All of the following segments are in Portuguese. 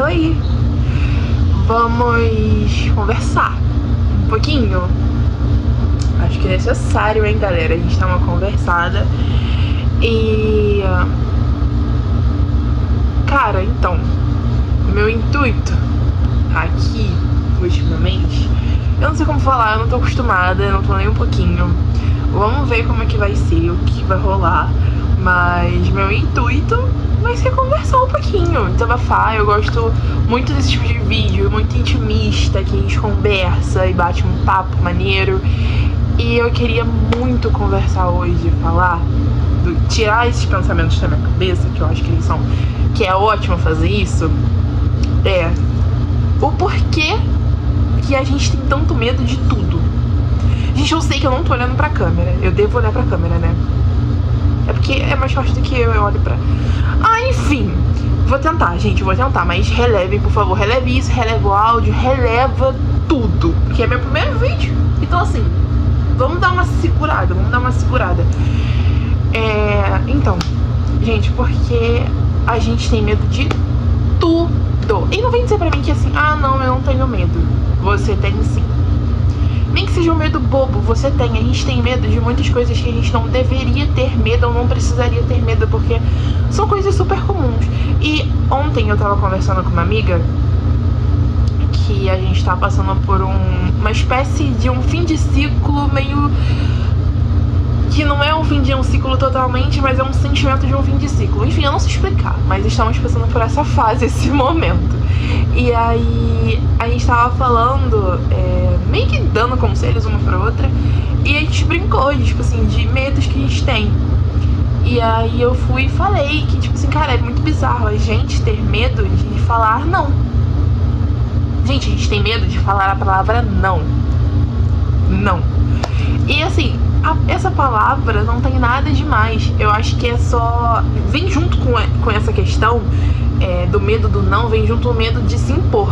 oi. Vamos conversar um pouquinho. Acho que é necessário, hein, galera? A gente dar uma conversada. E... cara, então, meu intuito aqui, ultimamente, eu não sei como falar, eu não tô acostumada, eu não tô nem um pouquinho. Vamos ver como é que vai ser, o que vai rolar. Mas meu intuito vai ser conversar um pouquinho, desabafar. Eu gosto muito desse tipo de vídeo, muito intimista, que a gente conversa e bate um papo maneiro. E eu queria muito conversar hoje, falar, tirar esses pensamentos da minha cabeça, que eu acho que eles são, que é ótimo fazer isso, o porquê que a gente tem tanto medo de tudo. Gente, eu sei que eu não tô olhando pra câmera, eu devo olhar pra câmera, né? É porque é mais forte do que eu olho pra... enfim, vou tentar, gente, vou tentar, mas relevem, por favor, releve isso, releva o áudio, releva tudo, porque é meu primeiro vídeo, então assim, vamos dar uma segurada, então, gente, porque a gente tem medo de tudo. E não vem dizer pra mim que assim, não, eu não tenho medo. Você tem sim. Nem que seja um medo bobo, você tem. A gente tem medo de muitas coisas que a gente não deveria ter medo ou não precisaria ter medo, porque são coisas super comuns. E ontem eu tava conversando com uma amiga que a gente tá passando por uma espécie de um fim de ciclo meio... que não é um fim de um ciclo totalmente, mas é um sentimento de um fim de ciclo. Enfim, eu não sei explicar, mas estamos passando por essa fase, esse momento. E aí, a gente tava falando, meio que dando conselhos uma pra outra, e a gente brincou, tipo assim, de medos que a gente tem. E aí eu fui e falei que, tipo assim, cara, é muito bizarro a gente ter medo de falar não. Gente, a gente tem medo de falar a palavra não. Não. E assim, essa palavra não tem nada demais. Eu acho que é só... vem junto com essa questão do medo do não, vem junto o medo de se impor.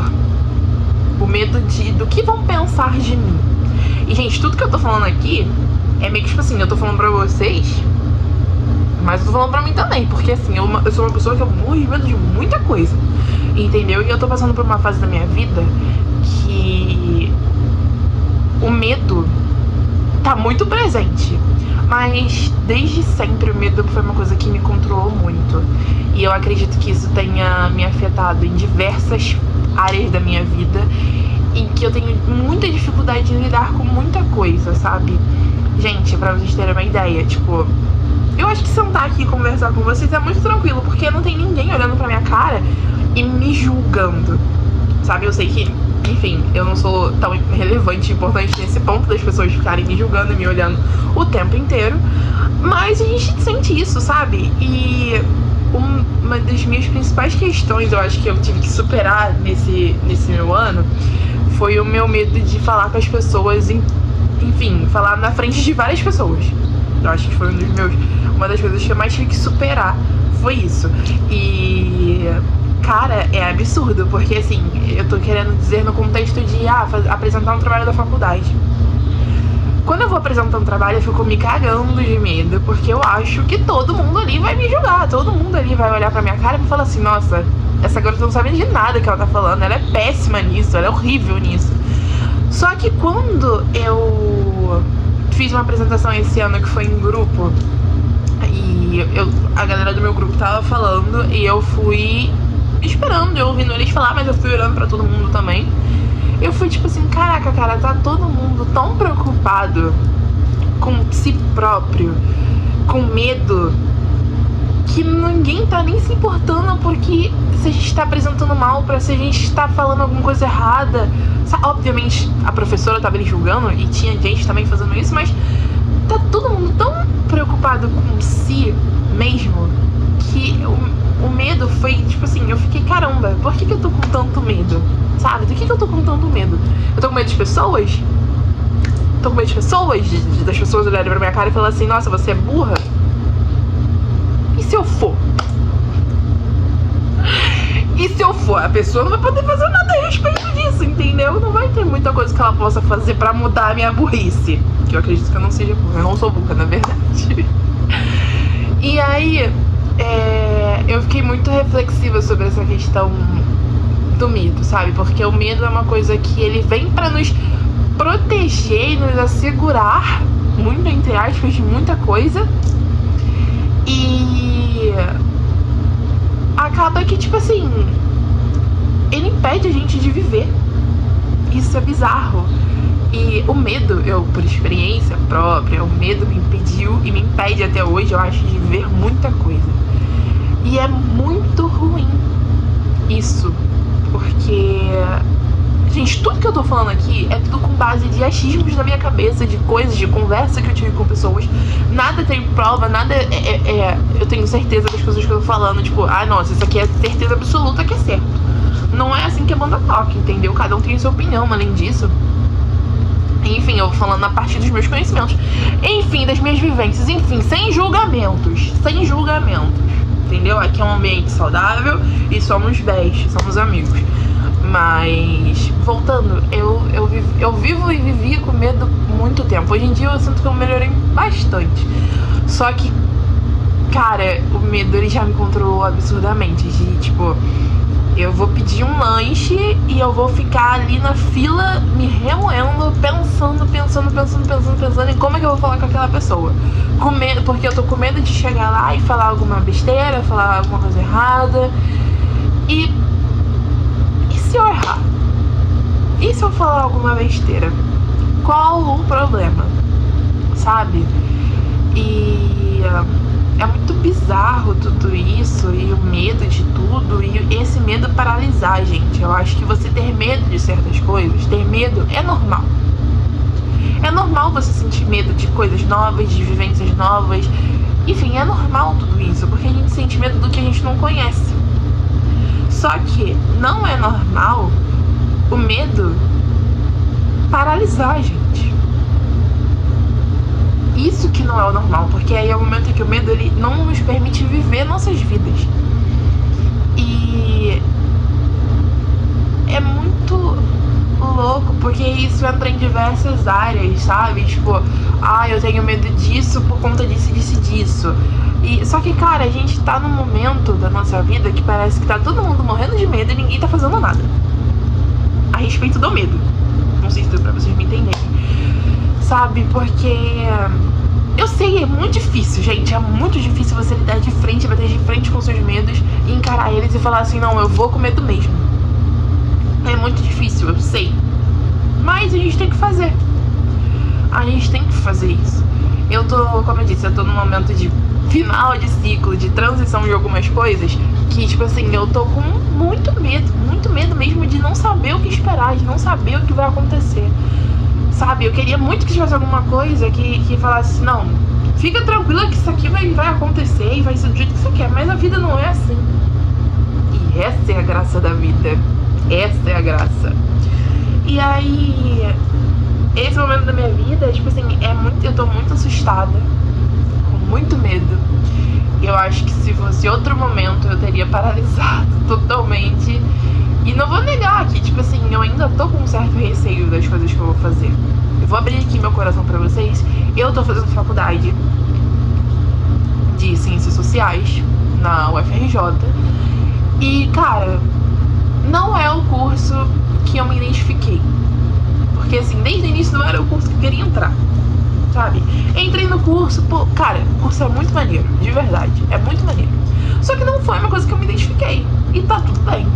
O medo do que vão pensar de mim. E, gente, tudo que eu tô falando aqui é meio que tipo assim, eu tô falando pra vocês, mas eu tô falando pra mim também, porque assim, eu sou uma pessoa que eu morro de medo de muita coisa, entendeu? E eu tô passando por uma fase da minha vida que o medo tá muito presente, mas desde sempre o medo foi uma coisa que me controlou muito, e eu acredito que isso tenha me afetado em diversas áreas da minha vida, em que eu tenho muita dificuldade em lidar com muita coisa, sabe? Gente, pra vocês terem uma ideia, tipo, eu acho que sentar aqui e conversar com vocês é muito tranquilo, porque não tem ninguém olhando pra minha cara e me julgando, sabe? Eu sei que, enfim, eu não sou tão relevante e importante nesse ponto das pessoas ficarem me julgando e me olhando o tempo inteiro, mas a gente sente isso, sabe? E uma das minhas principais questões, eu acho que eu tive que superar nesse meu ano, foi o meu medo de falar com as pessoas, enfim, falar na frente de várias pessoas. Eu acho que foi uma das coisas que eu mais tive que superar, foi isso. E... cara, é absurdo, porque assim, eu tô querendo dizer no contexto de apresentar um trabalho da faculdade. Quando eu vou apresentar um trabalho, eu fico me cagando de medo, porque eu acho que todo mundo ali vai me julgar, todo mundo ali vai olhar pra minha cara e me falar assim, nossa, essa garota não sabe de nada que ela tá falando, ela é péssima nisso, ela é horrível nisso. Só que quando eu fiz uma apresentação esse ano que foi em grupo, e a galera do meu grupo tava falando, e eu fui esperando, eu ouvindo eles falar, mas eu fui olhando pra todo mundo também. Eu fui tipo assim, caraca, cara, tá todo mundo tão preocupado com si próprio, com medo, que ninguém tá nem se importando porque se a gente tá apresentando mal, pra se a gente tá falando alguma coisa errada. Obviamente a professora tava ali julgando e tinha gente também fazendo isso, mas tá todo mundo tão preocupado com si mesmo que o medo foi, tipo assim, eu fiquei, caramba, por que eu tô com tanto medo? Sabe? Do que eu tô com tanto medo? Eu tô com medo de pessoas? Tô com medo de pessoas? Das pessoas olharem pra minha cara e falar assim, nossa, você é burra? E se eu for? E se eu for? A pessoa não vai poder fazer nada a respeito disso, entendeu? Não vai ter muita coisa que ela possa fazer pra mudar a minha burrice. Que eu acredito que eu não seja burra. Eu não sou burra, na verdade. E aí, eu fiquei muito reflexiva sobre essa questão do medo, sabe? Porque o medo é uma coisa que ele vem pra nos proteger e nos assegurar, muito entre aspas, de muita coisa. E acaba que, tipo assim, ele impede a gente de viver. Isso é bizarro. E o medo, eu, por experiência própria, o medo me impediu e me impede até hoje, eu acho, de viver muita coisa. E é muito ruim isso, porque, gente, tudo que eu tô falando aqui é tudo com base de achismos na minha cabeça, de coisas, de conversa que eu tive com pessoas. Nada tem prova, nada eu tenho certeza das coisas que eu tô falando, tipo, ah, nossa, isso aqui é certeza absoluta que é certo. Não é assim que a banda toca, entendeu? Cada um tem a sua opinião, além disso. Enfim, eu vou falando a partir dos meus conhecimentos. Enfim, das minhas vivências. Enfim, sem julgamentos. Sem julgamentos. Entendeu? Aqui é um ambiente saudável e somos best, somos amigos. Mas, voltando, eu vivo e vivi com medo muito tempo. Hoje em dia eu sinto que eu melhorei bastante. Só que, cara, o medo ele já me controlou absurdamente. De, tipo, eu vou pedir um lanche e eu vou ficar ali na fila me remoendo, pensando em como é que eu vou falar com aquela pessoa. Com medo, porque eu tô com medo de chegar lá e falar alguma besteira, falar alguma coisa errada. E se eu errar? E se eu falar alguma besteira? Qual o problema? Sabe? E é muito bizarro tudo isso, e o medo de tudo, e esse medo paralisar a gente. Eu acho que você ter medo de certas coisas, ter medo é normal. É normal você sentir medo de coisas novas, de vivências novas. Enfim, é normal tudo isso, porque a gente sente medo do que a gente não conhece. Só que não é normal o medo paralisar a gente. Isso que não é o normal, porque aí é o momento em que o medo ele não nos permite viver nossas vidas. E é muito louco, porque isso entra em diversas áreas, sabe? Tipo, eu tenho medo disso por conta disso. E, só que, cara, a gente tá num momento da nossa vida que parece que tá todo mundo morrendo de medo e ninguém tá fazendo nada a respeito do medo. Não sei se deu pra vocês me entenderem. Sabe, porque eu sei, é muito difícil, gente. É muito difícil você lidar de frente, bater de frente com seus medos e encarar eles e falar assim, não, eu vou com medo mesmo. É muito difícil, eu sei. Mas a gente tem que fazer. A gente tem que fazer isso. Eu tô, como eu disse, eu tô num momento de final de ciclo, de transição de algumas coisas que, tipo assim, eu tô com muito medo mesmo de não saber o que esperar, de não saber o que vai acontecer. Sabe, eu queria muito que tivesse alguma coisa que falasse, não, fica tranquila que isso aqui vai acontecer e vai ser do jeito que você quer, mas a vida não é assim. E essa é a graça da vida. Essa é a graça. E aí, esse momento da minha vida, tipo assim, eu tô muito assustada, com muito medo. Eu acho que se fosse outro momento eu teria paralisado totalmente. E não vou negar que, tipo assim, eu ainda tô com um certo receio das coisas que eu vou fazer. Eu vou abrir aqui meu coração pra vocês. Eu tô fazendo faculdade de Ciências Sociais na UFRJ. E, cara, não é o curso que eu me identifiquei. Porque, assim, desde o início não era o curso que eu queria entrar, sabe? Entrei no curso, pô, cara, o curso é muito maneiro, de verdade, é muito maneiro. Só que não foi uma coisa que eu me identifiquei. E tá tudo bem.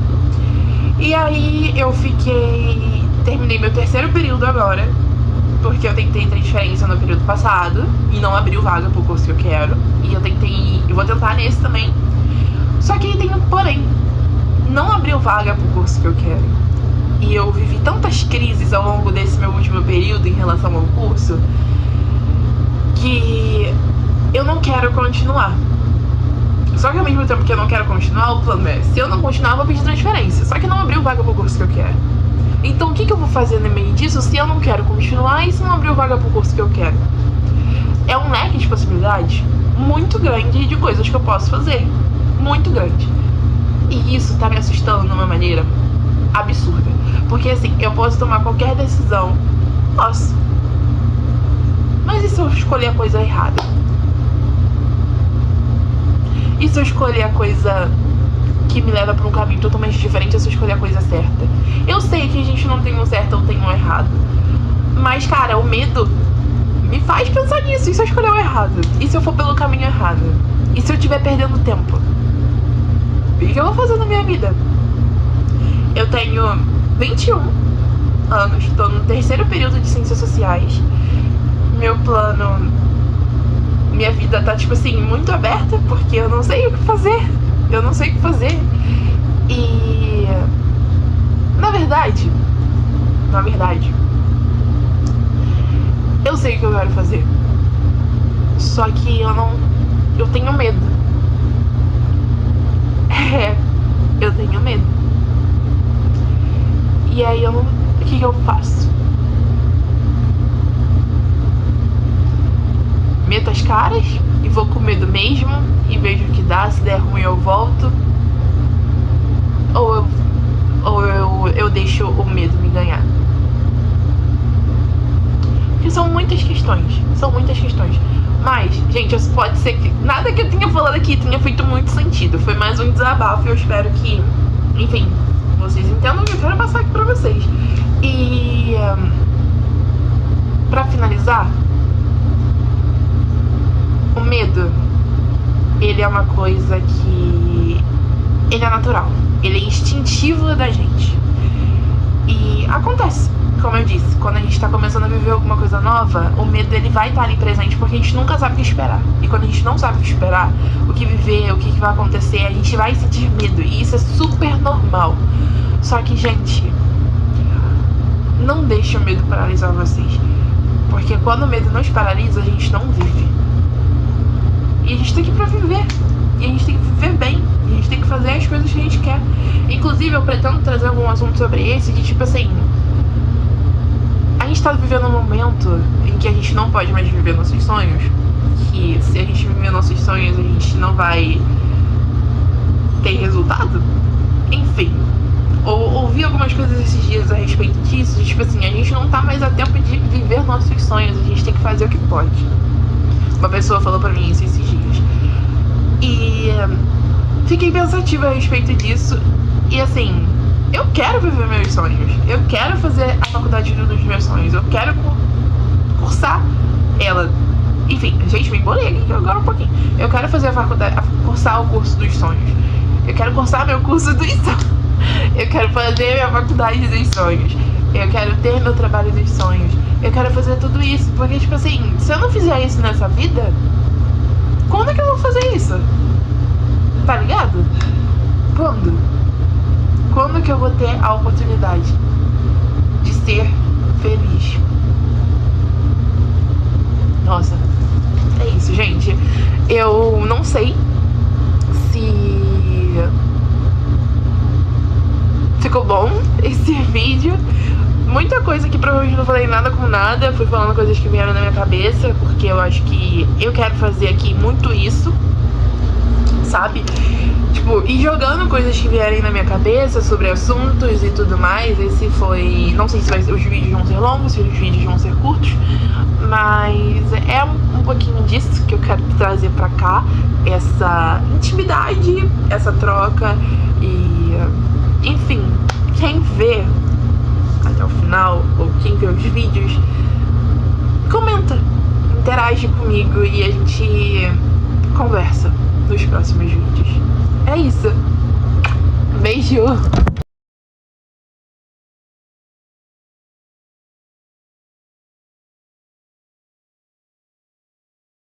E aí eu terminei meu terceiro período agora, porque eu tentei transferência no período passado e não abriu vaga pro curso que eu quero. E eu vou tentar nesse também. Só que tem um porém, não abriu vaga pro curso que eu quero. E eu vivi tantas crises ao longo desse meu último período em relação ao curso, que eu não quero continuar. Só que ao mesmo tempo que eu não quero continuar, o plano é, se eu não continuar, eu vou pedir transferência. Só que não abriu vaga pro curso que eu quero. Então o que eu vou fazer no meio disso se eu não quero continuar e se não abriu vaga pro curso que eu quero? É um leque de possibilidades muito grande de coisas que eu posso fazer. Muito grande. E isso tá me assustando de uma maneira absurda. Porque assim, eu posso tomar qualquer decisão. Posso. Mas e se eu escolher a coisa errada? E se eu escolher a coisa que me leva pra um caminho totalmente diferente se eu escolher a coisa certa. Eu sei que a gente não tem um certo ou tem um errado, mas, cara, o medo me faz pensar nisso. E se eu escolher o errado? E se eu for pelo caminho errado? E se eu estiver perdendo tempo? O que eu vou fazer na minha vida? Eu tenho 21 anos, tô no terceiro período de ciências sociais. Meu plano, minha vida tá, tipo assim, muito aberta, porque eu não sei o que fazer. Eu não sei o que fazer. E na verdade, eu sei o que eu quero fazer. Só que eu tenho medo. Eu tenho medo. E aí o que eu faço? Meto as caras e vou com medo mesmo e vejo o que dá. Se der ruim eu volto. Ou eu deixo o medo me ganhar. Porque são muitas questões. Mas, gente, pode ser que nada que eu tenha falado aqui tenha feito muito sentido. Foi mais um desabafo e eu espero que, enfim, vocês entendam o que eu quero passar aqui pra vocês. E pra finalizar, o medo, ele é uma coisa que ele é natural, ele é instintivo da gente. E acontece, como eu disse, quando a gente tá começando a viver alguma coisa nova, o medo ele vai estar ali presente porque a gente nunca sabe o que esperar. E quando a gente não sabe o que esperar, o que viver, o que vai acontecer, a gente vai sentir medo. E isso é super normal. Só que, gente, não deixe o medo paralisar vocês. Porque quando o medo nos paralisa, a gente não vive. E a gente tem que ir pra viver. E a gente tem que viver bem. E a gente tem que fazer as coisas que a gente quer. Inclusive, eu pretendo trazer algum assunto sobre esse, de tipo assim, a gente tá vivendo um momento em que a gente não pode mais viver nossos sonhos. Que se a gente viver nossos sonhos, a gente não vai ter resultado. Enfim, ouvi algumas coisas esses dias a respeito disso. De, tipo assim, a gente não tá mais a tempo de viver nossos sonhos. A gente tem que fazer o que pode. Uma pessoa falou pra mim isso esses dias. E fiquei pensativa a respeito disso. E assim, eu quero viver meus sonhos. Eu quero fazer a faculdade dos meus sonhos. Eu quero cursar ela. Enfim, gente, me embolei aqui agora um pouquinho. Eu quero fazer a faculdade, cursar o curso dos sonhos. Eu quero cursar meu curso dos sonhos. Eu quero fazer minha faculdade dos sonhos. Eu quero ter meu trabalho dos sonhos. Eu quero fazer tudo isso. Porque, tipo assim, se eu não fizer isso nessa vida, quando é que eu vou fazer isso? Tá ligado? Quando? Quando que eu vou ter a oportunidade de ser feliz? Nossa, é isso, gente. Eu não sei se ficou bom esse vídeo. Muita coisa que provavelmente não falei nada com nada. Fui falando coisas que vieram na minha cabeça, porque eu acho que eu quero fazer aqui muito isso, sabe? Tipo, ir jogando coisas que vierem na minha cabeça sobre assuntos e tudo mais. Esse foi... Não sei se os vídeos vão ser longos, se os vídeos vão ser curtos, mas é um pouquinho disso que eu quero trazer pra cá. Essa intimidade, essa troca e... Enfim, quem vê até o final, ou quem vê os vídeos, comenta, interage comigo e a gente conversa nos próximos vídeos. É isso. Beijo!